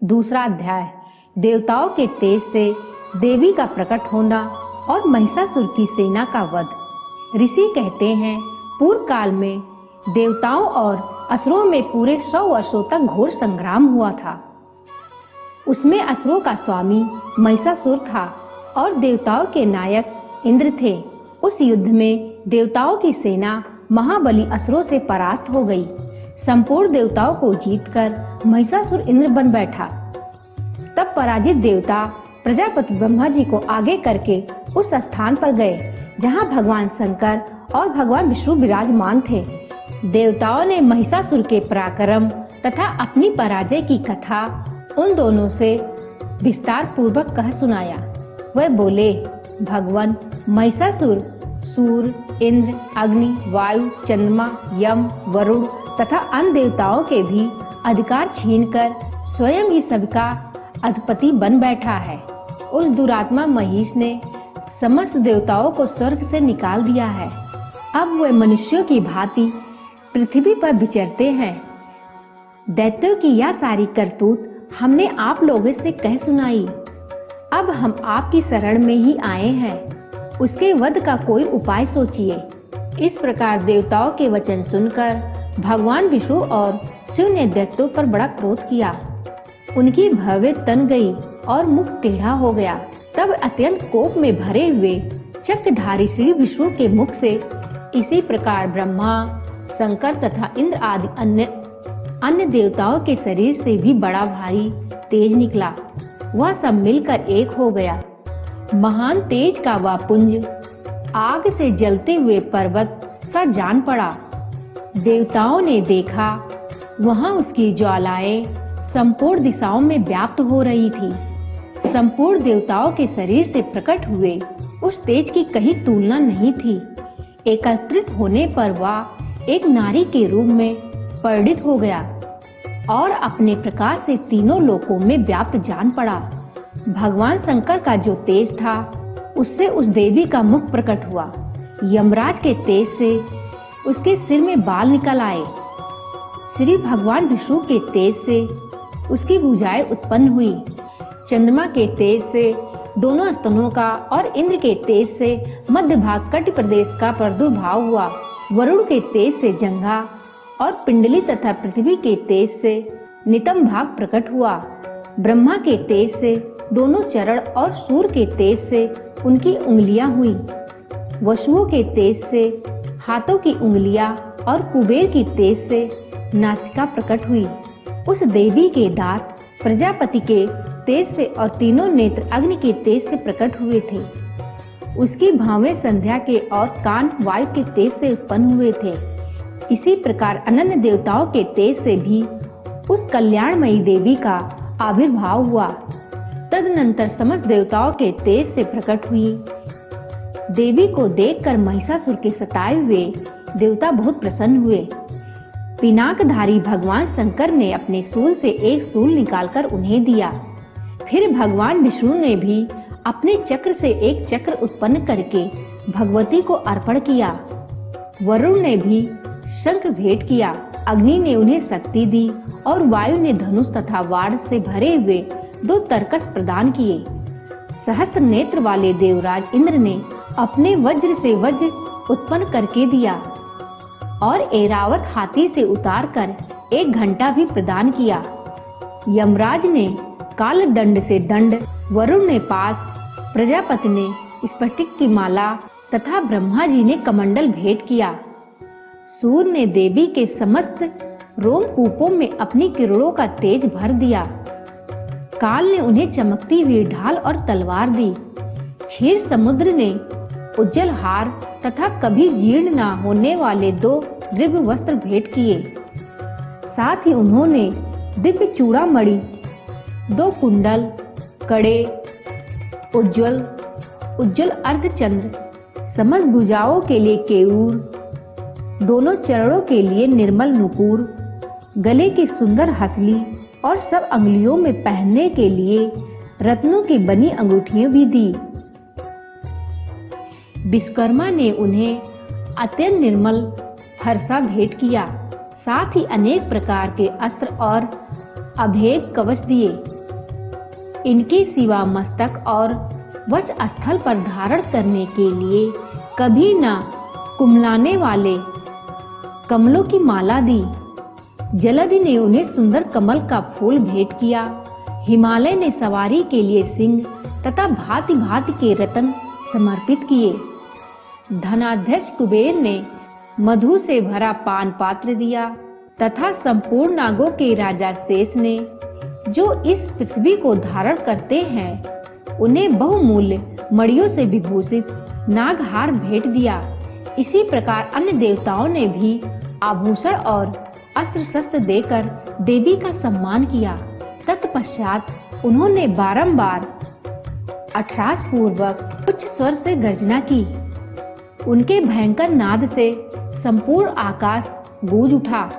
दूसरा अध्याय देवताओं के तेज से देवी का प्रकट होना और महिषासुर की सेना का वध। ऋषि कहते हैं, पूर्व काल में देवताओं और असुरों में पूरे 100 वर्षों तक घोर संग्राम हुआ था। उसमें असुरों का स्वामी महिषासुर था और देवताओं के नायक इंद्र थे। उस युद्ध में देवताओं की सेना महाबली असुरों से परास्त हो गई। संपूर्ण देवताओं को जीतकर महिषासुर इंद्र बन बैठा। तब पराजित देवता प्रजापति ब्रह्मा जी को आगे करके उस स्थान पर गए जहां भगवान शंकर और भगवान विष्णु विराजमान थे। देवताओं ने महिषासुर के पराक्रम तथा अपनी पराजय की कथा उन दोनों से विस्तार पूर्वक कह सुनाया। वह बोले, भगवान महिषासुर सूर्य, इंद्र, अग्नि, वायु, चंद्रमा, यम, वरुण तथा अन्य देवताओं के भी अधिकार छीनकर स्वयं ही सबका अधिपति बन बैठा है। उस दुरात्मा महिष ने समस्त देवताओं को स्वर्ग से निकाल दिया है। अब वे मनुष्यों की भांति पृथ्वी पर विचरते हैं। दैत्यों की यह सारी करतूत हमने आप लोगों से कह सुनाई। अब हम आपकी शरण में ही आए हैं। उसके वध का कोई उपाय सोचिए। इस प्रकार देवताओं के वचन सुनकर भगवान विष्णु और शिव ने दैत्यों पर बड़ा क्रोध किया। उनकी भव्य तन गई और मुख टेढ़ा हो गया। तब अत्यंत कोप में भरे हुए चक्रधारी श्री विष्णु के मुख से इसी प्रकार ब्रह्मा, शंकर तथा इंद्र आदि अन्य देवताओं के शरीर से भी बड़ा भारी तेज निकला। वह सब मिलकर एक हो गया। महान तेज का वह पुंज आग से जलते हुए पर्वत सा जान पड़ा। देवताओं ने देखा, वहां उसकी ज्वालाएं संपूर्ण दिशाओं में व्याप्त हो रही थी। संपूर्ण देवताओं के शरीर से प्रकट हुए उस तेज की कहीं तुलना नहीं थी। एकत्रित होने पर वह एक नारी के रूप में परिणित हो गया और अपने प्रकाश से तीनों लोकों में व्याप्त जान पड़ा। भगवान शंकर का जो तेज था, उससे उस देवी का मुख प्रकट हुआ। यमराज के तेज से उसके सिर में बाल निकल आए। श्री भगवान विष्णु के तेज से उसकी भुजाएं उत्पन्न हुई। चंद्रमा के तेज से दोनों स्तनों का और इंद्र के तेज से मध्य भाग कटि प्रदेश का प्रादुर्भाव हुआ। वरुण के तेज से जंघा और पिंडली तथा पृथ्वी के तेज से नितंब भाग प्रकट हुआ। ब्रह्मा के तेज से दोनों चरण और सूर्य के तेज से उनकी उंगलियां हुई। वसुओं के तेज से हाथों की उंगलियां और कुबेर की तेज से नासिका प्रकट हुई। उस देवी के दांत प्रजापति के तेज से और तीनों नेत्र अग्नि के तेज से प्रकट हुए थे। उसकी भावें संध्या के और कान वायु के तेज से उत्पन्न हुए थे। इसी प्रकार अनन्य देवताओं के तेज से भी उस कल्याणमयी देवी का आविर्भाव हुआ। तदनंतर समस्त देवताओं के तेज से प्रकट हुई। देवी को देखकर महिषासुर के सताए हुए देवता बहुत प्रसन्न हुए। पिनाकधारी भगवान शंकर ने अपने शूल से एक शूल निकालकर उन्हें दिया। फिर भगवान विष्णु ने भी अपने चक्र से एक चक्र उत्पन्न करके भगवती को अर्पण किया। वरुण ने भी शंख भेंट किया। अग्नि ने उन्हें शक्ति दी और वायु ने धनुष तथा वाड़ से भरे हुए 2 तरकस प्रदान किए। सहस्त्र नेत्र वाले देवराज इंद्र ने अपने वज्र से वज्र उत्पन्न करके दिया और ऐरावत हाथी से उतारकर 1 घंटा भी प्रदान किया। यमराज ने काल दंड से दंड, वरुण ने पास, प्रजापति ने स्फटिक की माला तथा ब्रह्मा जी ने कमंडल भेंट किया। सूर्य ने देवी के समस्त रोमकूपों में अपनी किरणों का तेज भर दिया। काल ने उन्हें चमकती हुई ढाल और तलवार दी। क्षीर समुद्र ने उज्जवल हार तथा कभी जीर्ण न होने वाले 2 दिव्य वस्त्र भेंट किए। साथ ही उन्होंने दिव्य चूड़ामणि, 2 कुंडल, कड़े, उज्जवल अर्धचंद्र, समस्त भुजाओं के लिए केयूर, दोनों चरणों के लिए निर्मल नुपुर, गले की सुंदर हसली और सब अंगुलियों में पहनने के लिए रत्नों की बनी अंगूठियां भी दी। विश्वकर्मा ने उन्हें अत्यंत निर्मल फरसा भेंट किया। साथ ही अनेक प्रकार के अस्त्र और अभेद कवच दिए। इनके सिवा मस्तक और वक्ष स्थल पर धारण करने के लिए कभी न कुम्हलाने वाले कमलों की माला दी। जलधि ने उन्हें सुंदर कमल का फूल भेंट किया। हिमालय ने सवारी के लिए सिंह तथा भांति भांति के रत्न समर्पित किए। धनाध्यक्ष कुबेर ने मधु से भरा पान पात्र दिया तथा संपूर्ण नागों के राजा शेष ने, जो इस पृथ्वी को धारण करते हैं, उन्हें बहुमूल्य मणियों से विभूषित नागहार भेंट दिया। इसी प्रकार अन्य देवताओं ने भी आभूषण और अस्त्र शस्त्र देकर देवी का सम्मान किया। तत्पश्चात उन्होंने बारंबार अट्टहास पूर्वक उच्च स्वर से गर्जना की। उनके भयंकर नाद से संपूर्ण आकाश गूंज उठा।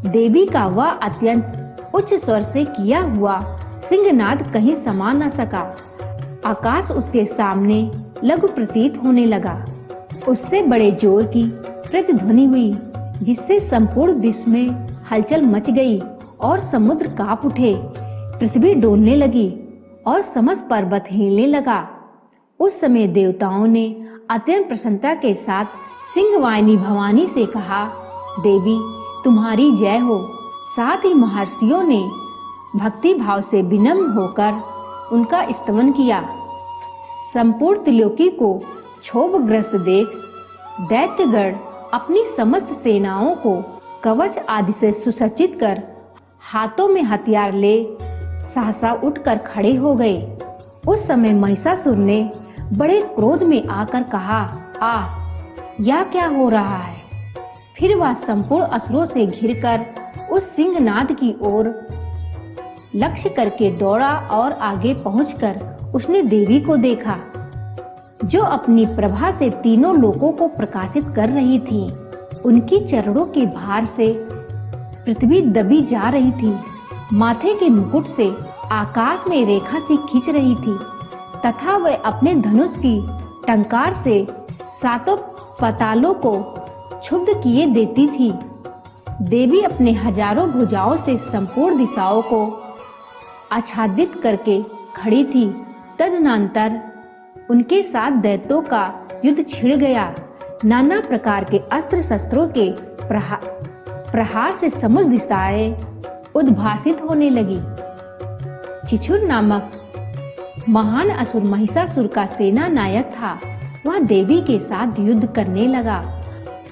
देवी का वह अत्यंत उच्च स्वर से किया हुआ सिंहनाद कहीं समा न सका। आकाश उसके सामने लघु प्रतीत होने लगा। उससे बड़े जोर की प्रतिध्वनि हुई, जिससे संपूर्ण विश्व में हलचल मच गई और समुद्र कांप उठे। पृथ्वी डोलने लगी और समस्त पर्वत हिलने लगा। उस समय देवताओं ने अत्यंत प्रसन्नता के साथ सिंहवाहिनी भवानी से कहा, देवी तुम्हारी जय हो। साथ ही महर्षियों ने भक्ति भाव से विनम्र होकर उनका स्तवन किया। संपूर्ण त्रिलोकी को क्षोभग्रस्त देख दैत्यगण अपनी समस्त सेनाओं को कवच आदि से सुसज्जित कर हाथों में हथियार ले सहसा उठकर खड़े हो गए। उस समय महिषासुर ने बड़े क्रोध में आकर कहा, यह क्या हो रहा है? फिर वह संपूर्ण असुरों से घिरकर उस सिंहनाद की ओर लक्ष्य करके दौड़ा और आगे पहुंचकर उसने देवी को देखा, जो अपनी प्रभा से तीनों लोकों को प्रकाशित कर रही थी। उनकी चरणों के भार से पृथ्वी दबी जा रही थी। माथे के मुकुट से आकाश में रेखा सी खींच रही थी तथा वह अपने धनुष की टंकार से सातों पातालों को क्षुब्ध किए देती थी। देवी अपने हजारों भुजाओं से संपूर्ण दिशाओं को आच्छादित करके खड़ी थी। तदनंतर उनके साथ दैत्यों का युद्ध छिड़ गया। नाना प्रकार के अस्त्र शस्त्रों के प्रहार से समस्त दिशाएं उद्भासित होने लगी। चिछुर नामक महान असुर महिषासुर का सेना नायक था। वह देवी के साथ युद्ध करने लगा।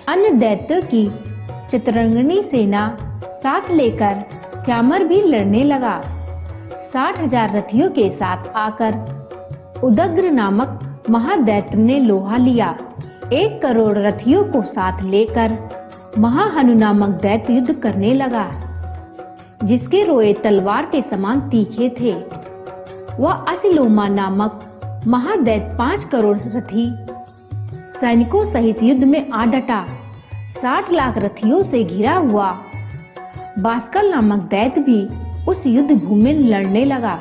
अन्य दैत्यों की चित्रंगनी सेना साथ लेकर श्यामर भी लड़ने लगा। 60,000 रथियों के साथ आकर उदग्र नामक महादैत्य ने लोहा लिया। 1 करोड़ रथियों को साथ लेकर महाहनु नामक दैत्य युद्ध करने लगा, जिसके रोए तलवार के समान तीखे थे। वह असिलोमा नामक महादैत्य 5 करोड़ रथी सैनिकों सहित युद्ध में आ डटा। 60 लाख रथियों से घिरा हुआ बास्कल नामक दैत्य भी उस युद्ध भूमि में लड़ने लगा।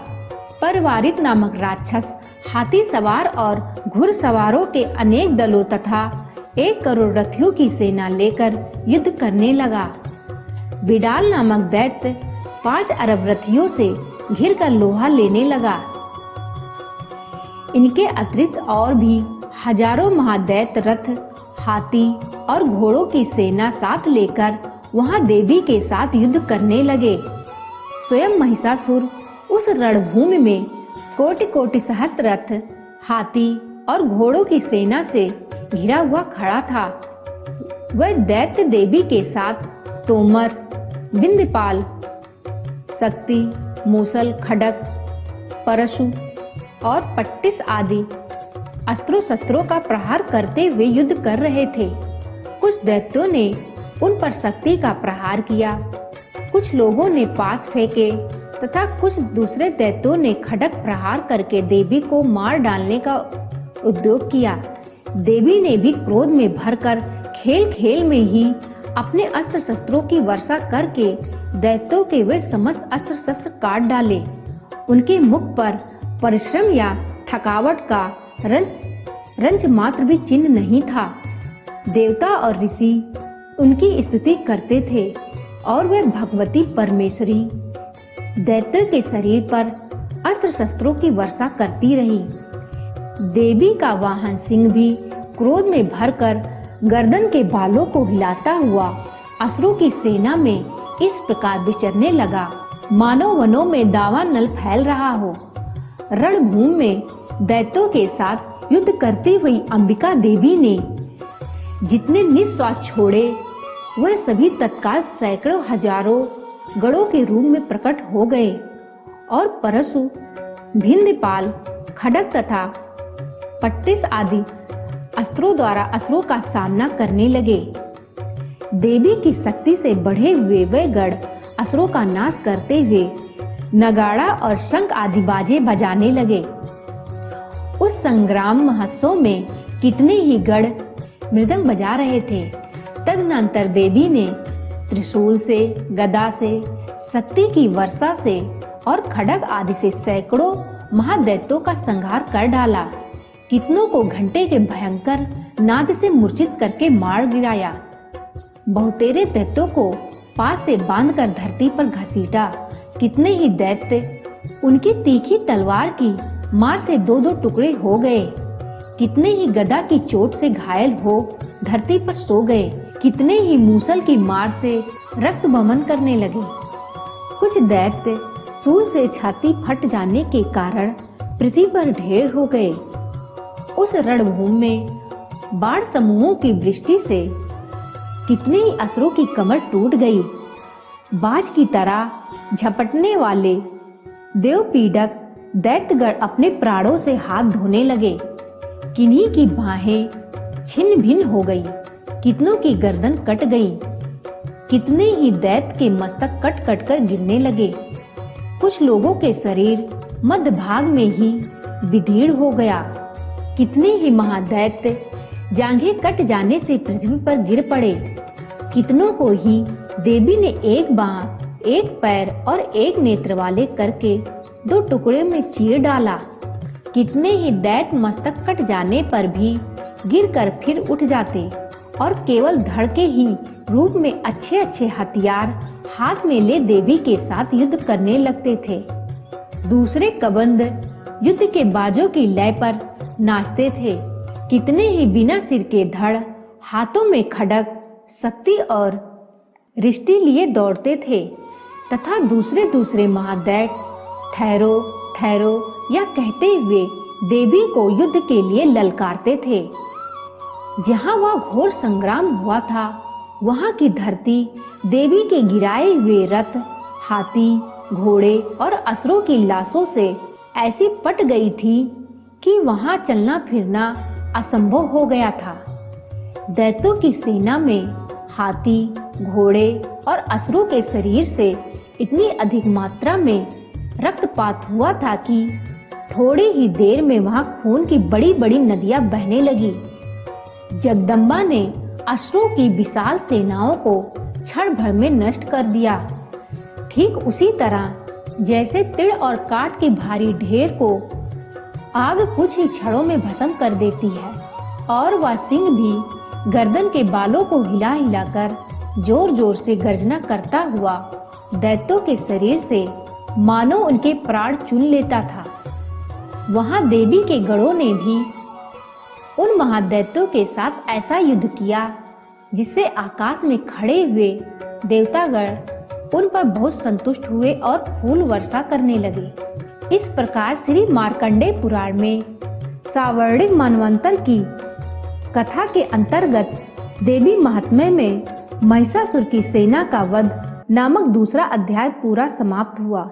परवारित नामक राक्षस हाथी सवार और घुड़सवारों के अनेक दलों तथा 1 करोड़ रथियों की सेना लेकर युद्ध करने लगा। बिडाल नामक दैत्य 5 अरब रथियों से घिरकर लोहा लेने लगा। इनके अतिरिक्त और भी हजारों महादैत्य रथ, हाथी और घोड़ों की सेना साथ लेकर वहां देवी के साथ युद्ध करने लगे। स्वयं महिषासुर उस रणभूमि में कोटि कोटि सहस्त्र रथ, हाथी और घोड़ों की सेना से घिरा हुआ खड़ा था। वह दैत्य देवी के साथ तोमर, बिंदपाल, शक्ति, मूसल, खड़ग, परशु और पट्टिस आदि अस्त्रों शस्त्रों का प्रहार करते हुए युद्ध कर रहे थे। कुछ दैत्यों ने उन पर शक्ति का प्रहार किया, कुछ लोगों ने पास फेंके तथा कुछ दूसरे दैत्यों ने खड़ग प्रहार करके देवी को मार डालने का उद्योग किया। देवी ने भी क्रोध में भरकर खेल खेल में ही अपने अस्त्र शस्त्रों की वर्षा करके दैत्यों के वे समस्त अस्त्र शस्त्र काट डाले। उनके मुख पर परिश्रम या थकावट का रंज मात्र भी चिन्ह नहीं था। देवता और ऋषि उनकी स्तुति करते थे और वे भगवती परमेश्वरी दैत्य के शरीर पर अस्त्र शस्त्रों की वर्षा करती रही। देवी का वाहन सिंह भी क्रोध में भरकर गर्दन के बालों को हिलाता हुआ असुरों की सेना में इस प्रकार विचरने लगा, मानो वनों में दावानल फैल रहा हो। रणभूमि में दैत्यों के साथ युद्ध करती हुई अंबिका देवी ने जितने निस्वार्थ छोड़े, वह सभी तत्काल सैकड़ों हजारों गणों के रूप में प्रकट हो गए और परशु, भिंदपाल, खड्ग तथा पट्टिस आदि अस्त्रों द्वारा असुरों का सामना करने लगे। देवी की शक्ति से बढ़े हुए वे गण असुरों का नाश करते हुए नगाड़ा और शंख आदि बाजे बजाने लगे। उस संग्राम महोत्सव में कितने ही गण मृदंग बजा रहे थे। तदनंतर देवी ने त्रिशूल से, गदा से, शक्ति की वर्षा से और खड्ग आदि से सैकड़ों महादैत्यों का संहार कर डाला। कितनों को घंटे के भयंकर नाद से मूर्छित करके मार गिराया। बहुतेरे दैत्यों को पास से बांधकर धरती पर घसीटा। कितने ही दैत्य उनकी तीखी तलवार की मार से दो दो टुकड़े हो गए। कितने ही गदा की चोट से घायल हो धरती पर सो गए। कितने ही मूसल की मार से रक्त बमन करने लगे। कुछ दैत्य सूल से छाती फट जाने के कारण पृथ्वी पर ढेर हो गए। उस रणभूमि में बाण समूहों की वृष्टि से कितने ही असुरों की कमर टूट गई। बाज की तरह झपटने वाले देवपीड़क दैत्यगण अपने प्राणों से हाथ धोने लगे। किन्हीं की बाहें छिन्न भिन्न हो गई, कितनों की गर्दन कट गई। कितने ही दैत्य के मस्तक कट कट कर गिरने लगे। कुछ लोगों के शरीर मध्य भाग में ही विदीर्ण हो गया। कितने ही महादैत्य जांघें कट जाने से पृथ्वी पर गिर पड़े। कितनों को ही देवी ने एक बांह, एक पैर और एक नेत्र वाले करके दो टुकड़े में चीर डाला। कितने ही दैत्य मस्तक कट जाने पर भी गिरकर फिर उठ जाते और केवल धड़ के ही रूप में अच्छे अच्छे हथियार हाथ में ले देवी के साथ युद्ध करने लगते थे। दूसरे कबंध युद्ध के बाजों की लय पर नाचते थे। कितने ही बिना सिर के धड़ हाथों में खड्ग, शक्ति और रिष्टि लिए दौड़ते थे तथा दूसरे दूसरे महादैत्य ठहरो ठहरो या कहते हुए देवी को युद्ध के लिए ललकारते थे। जहाँ वह घोर संग्राम हुआ था, वहाँ की धरती देवी के गिराए हुए रथ, हाथी, घोड़े और असुरों की लाशों से ऐसी पट गई थी कि वहाँ चलना फिरना असंभव हो गया था। दैत्यों की सेना में हाथी, घोड़े और असुरों के शरीर से इतनी अधिक मात्रा में रक्तपात हुआ था कि थोड़ी ही देर में वहां खून की बड़ी बड़ी नदियां बहने लगी। जगदम्बा ने असुरों की विशाल सेनाओं को क्षण भर में नष्ट कर दिया। ठीक उसी तरह जैसे तिड़ और काठ की भारी ढेर को आग कुछ ही क्षणों में भस्म कर देती है, और वह सिंह भी गर्दन के बालों को हिला हिलाकर जोर जोर से गर्जना करता हुआ दैत्यों के शरीर से मानो उनके प्राण चुन लेता था। वहां देवी के गणों ने भी उन महादैत्यों के साथ ऐसा युद्ध किया जिससे आकाश में खड़े हुए देवतागण उन पर बहुत संतुष्ट हुए और फूल वर्षा करने लगे। इस प्रकार श्री मार्कंडेय पुराण में सावर्णिक मनवंतर की कथा के अंतर्गत देवी महात्म्य में महिषासुर की सेना का वध नामक दूसरा अध्याय पूरा समाप्त हुआ।